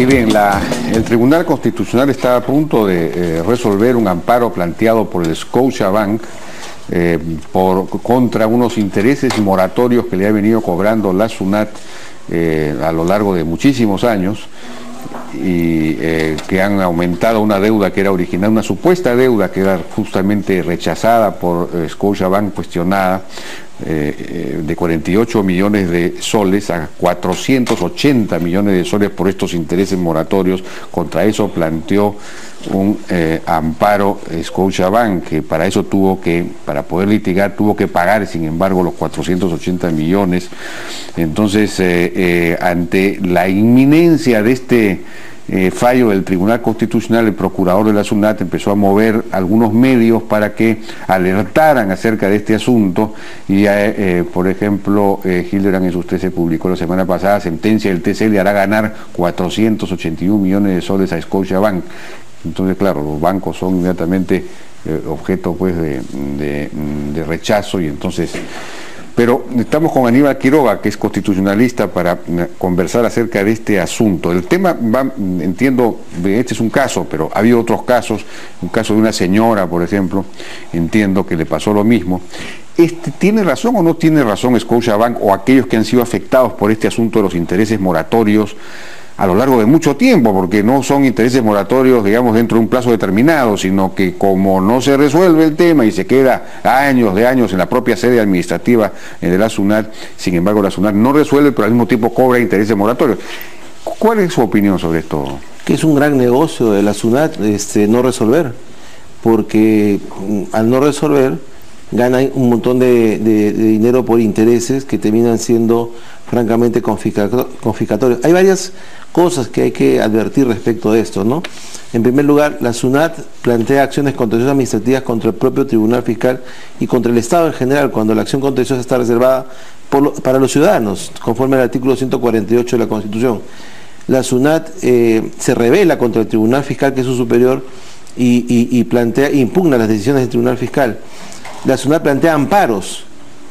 Y bien, el Tribunal Constitucional está a punto de resolver un amparo planteado por el Scotiabank contra unos intereses moratorios que le ha venido cobrando la SUNAT a lo largo de muchísimos años y que han aumentado una deuda que era original, una supuesta deuda que era justamente rechazada por Scotiabank, cuestionada, de 48 millones de soles a 480 millones de soles por estos intereses moratorios. Contra eso planteó un amparo Scotiabank, que para eso para poder litigar tuvo que pagar, sin embargo, los 480 millones. Entonces, ante la inminencia de este fallo del Tribunal Constitucional, el procurador de la SUNAT empezó a mover algunos medios para que alertaran acerca de este asunto y por ejemplo, Hildebrand, en usted se publicó la semana pasada, sentencia del TC le hará ganar 481 millones de soles a Scotiabank. Entonces, claro, los bancos son inmediatamente objeto pues de rechazo, y entonces... Pero estamos con Aníbal Quiroga, que es constitucionalista, para conversar acerca de este asunto. El tema entiendo, este es un caso, pero ha habido otros casos, un caso de una señora, por ejemplo, entiendo que le pasó lo mismo. ¿Tiene razón o no tiene razón Scotiabank o aquellos que han sido afectados por este asunto de los intereses moratorios a lo largo de mucho tiempo? Porque no son intereses moratorios, digamos, dentro de un plazo determinado, sino que como no se resuelve el tema y se queda años de años en la propia sede administrativa de la SUNAT, sin embargo la SUNAT no resuelve, pero al mismo tiempo cobra intereses moratorios. ¿Cuál es su opinión sobre esto? Que es un gran negocio de la SUNAT no resolver, porque al no resolver ganan un montón de dinero por intereses que terminan siendo francamente confiscatorios. Hay varias cosas que hay que advertir respecto de esto, ¿no? En primer lugar, la SUNAT plantea acciones contenciosas administrativas contra el propio Tribunal Fiscal y contra el Estado en general, cuando la acción contenciosa está reservada para los ciudadanos, conforme al artículo 148 de la Constitución. La SUNAT se rebela contra el Tribunal Fiscal, que es su superior, y impugna las decisiones del Tribunal Fiscal. La SUNAT plantea amparos,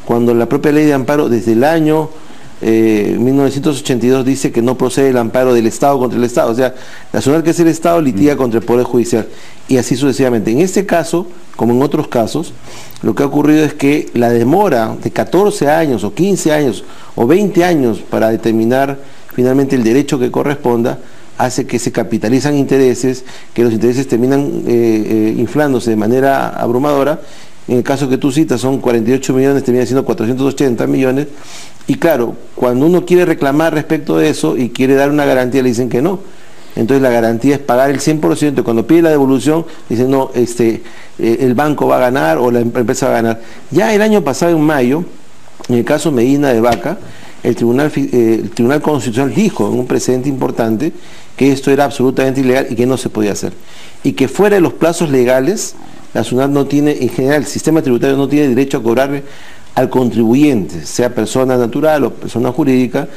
cuando la propia ley de amparo desde el año 1982 dice que no procede el amparo del Estado contra el Estado. O sea, la SUNAT, que es el Estado, litiga contra el Poder Judicial, y así sucesivamente. En este caso, como en otros casos, lo que ha ocurrido es que la demora de 14 años o 15 años o 20 años para determinar finalmente el derecho que corresponda hace que se capitalizan intereses, que los intereses terminan inflándose de manera abrumadora. En el caso que tú citas son 48 millones, termina siendo 480 millones, y claro, cuando uno quiere reclamar respecto de eso y quiere dar una garantía, le dicen que no. Entonces la garantía es pagar el 100%, cuando pide la devolución, dicen no, el banco va a ganar o la empresa va a ganar. Ya el año pasado, en mayo, en el caso Medina de Vaca, el Tribunal Constitucional dijo, en un precedente importante, que esto era absolutamente ilegal y que no se podía hacer. Y que fuera de los plazos legales, la SUNAT no tiene, en general, el sistema tributario no tiene derecho a cobrarle al contribuyente, sea persona natural o persona jurídica,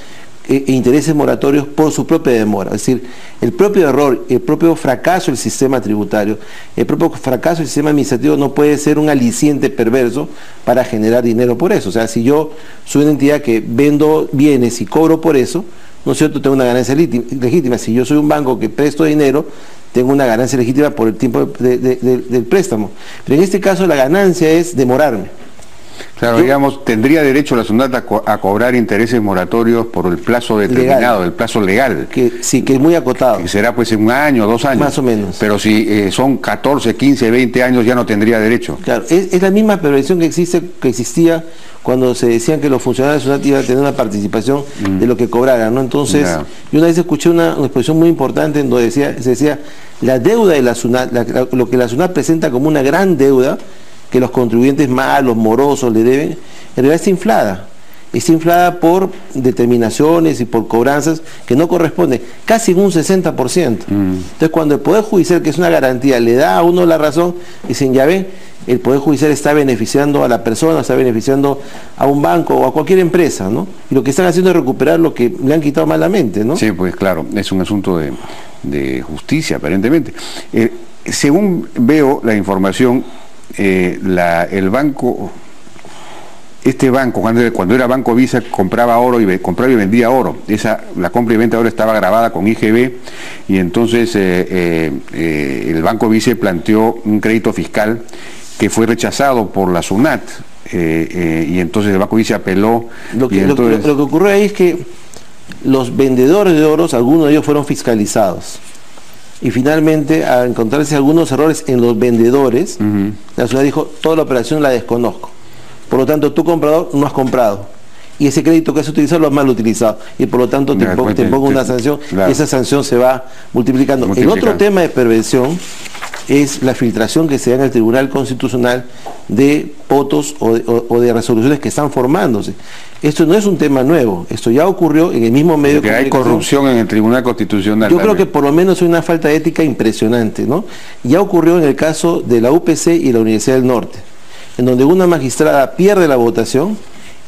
intereses moratorios por su propia demora. Es decir, el propio error, el propio fracaso del sistema tributario, el propio fracaso del sistema administrativo no puede ser un aliciente perverso para generar dinero por eso. O sea, si yo soy una entidad que vendo bienes y cobro por eso, ¿no es cierto?, tengo una ganancia legítima. Si yo soy un banco que presto dinero, tengo una ganancia legítima por el tiempo del préstamo. Pero en este caso la ganancia es demorarme. Claro, digamos, tendría derecho la SUNAT a cobrar intereses moratorios por el plazo determinado, el plazo legal. Sí, que es muy acotado. Que será pues en un año, 2 años. Más o menos. Pero si son 14, 15, 20 años ya no tendría derecho. Claro, es la misma perversión que existía cuando se decían que los funcionarios de SUNAT iban a tener una participación de lo que cobraran, ¿no? Entonces, yo una vez escuché una exposición muy importante en donde se decía la deuda de la SUNAT, lo que la SUNAT presenta como una gran deuda, que los contribuyentes malos, morosos le deben, en realidad está inflada por determinaciones y por cobranzas que no corresponden, casi en un 60%. Entonces, cuando el Poder Judicial, que es una garantía, le da a uno la razón, dicen, ya ven, el Poder Judicial está beneficiando a la persona, está beneficiando a un banco o a cualquier empresa, ¿no? Y lo que están haciendo es recuperar lo que le han quitado malamente, ¿no? Sí, pues claro, es un asunto de justicia, aparentemente. Según veo la información, el banco este banco, cuando era Banco Vice, compraba oro compraba y vendía oro. La compra y venta de oro estaba grabada con IGB, y entonces el Banco Vice planteó un crédito fiscal que fue rechazado por la SUNAT, y entonces el Banco Vice apeló. Lo que ocurrió ahí es que los vendedores de oros, algunos de ellos fueron fiscalizados. Y finalmente, al encontrarse algunos errores en los vendedores, la SUNAT dijo, toda la operación la desconozco. Por lo tanto, tú comprador no has comprado. Y ese crédito que has utilizado lo has mal utilizado. Y por lo tanto te pongo una sanción. Claro. Y esa sanción se va multiplicando. El otro tema de perversión es la filtración que se da en el Tribunal Constitucional de votos o de resoluciones que están formándose. Esto no es un tema nuevo. Esto ya ocurrió en el mismo medio de comunicación. Hay corrupción en el Tribunal Constitucional. Yo creo que por lo menos hay una falta de ética impresionante, ¿no? Ya ocurrió en el caso de la UPC y la Universidad del Norte, en donde una magistrada pierde la votación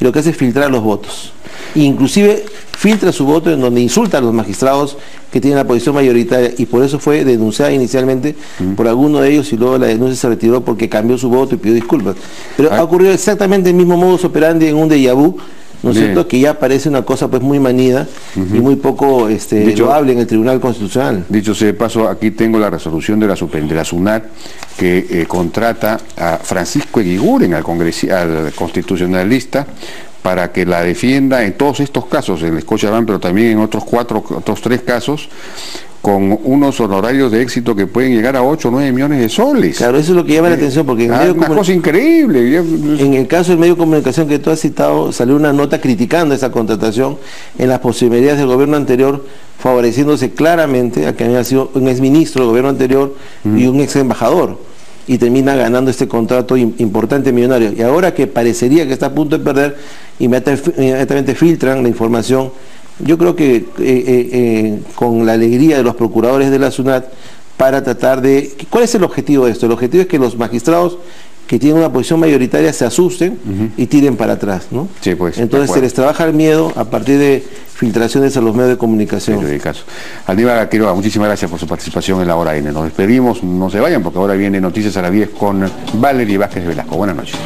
y lo que hace es filtrar los votos. E inclusive filtra su voto en donde insulta a los magistrados que tienen la posición mayoritaria, y por eso fue denunciada inicialmente por alguno de ellos, y luego la denuncia se retiró porque cambió su voto y pidió disculpas. Pero ha ocurrido exactamente el mismo modus operandi en un déjà vu, ¿no es cierto?, que ya parece una cosa pues muy manida y muy poco loable en el Tribunal Constitucional. Dicho sea de paso, aquí tengo la resolución de la SUNAT que contrata a Francisco Eguiguren, al constitucionalista, para que la defienda en todos estos casos, en el Scotiabank, pero también en otros 3 casos, con unos honorarios de éxito que pueden llegar a 8 o 9 millones de soles. Claro, eso es lo que llama la atención, porque una cosa increíble. En el caso del medio de comunicación que tú has citado, salió una nota criticando esa contratación en las posibilidades del gobierno anterior, favoreciéndose claramente a que había sido un exministro del gobierno anterior y un ex embajador, y termina ganando este contrato importante, millonario. Y ahora que parecería que está a punto de perder, inmediatamente filtran la información. Yo creo que con la alegría de los procuradores de la SUNAT, para tratar de... ¿Cuál es el objetivo de esto? El objetivo es que los magistrados que tienen una posición mayoritaria se asusten y tiren para atrás, ¿no? Sí, pues. Entonces se les trabaja el miedo a partir de filtraciones a los medios de comunicación. Aníbal Quiroga, muchísimas gracias por su participación en la Hora N. Nos despedimos, no se vayan, porque ahora viene Noticias a las 10 con Valerie Vázquez de Velasco. Buenas noches.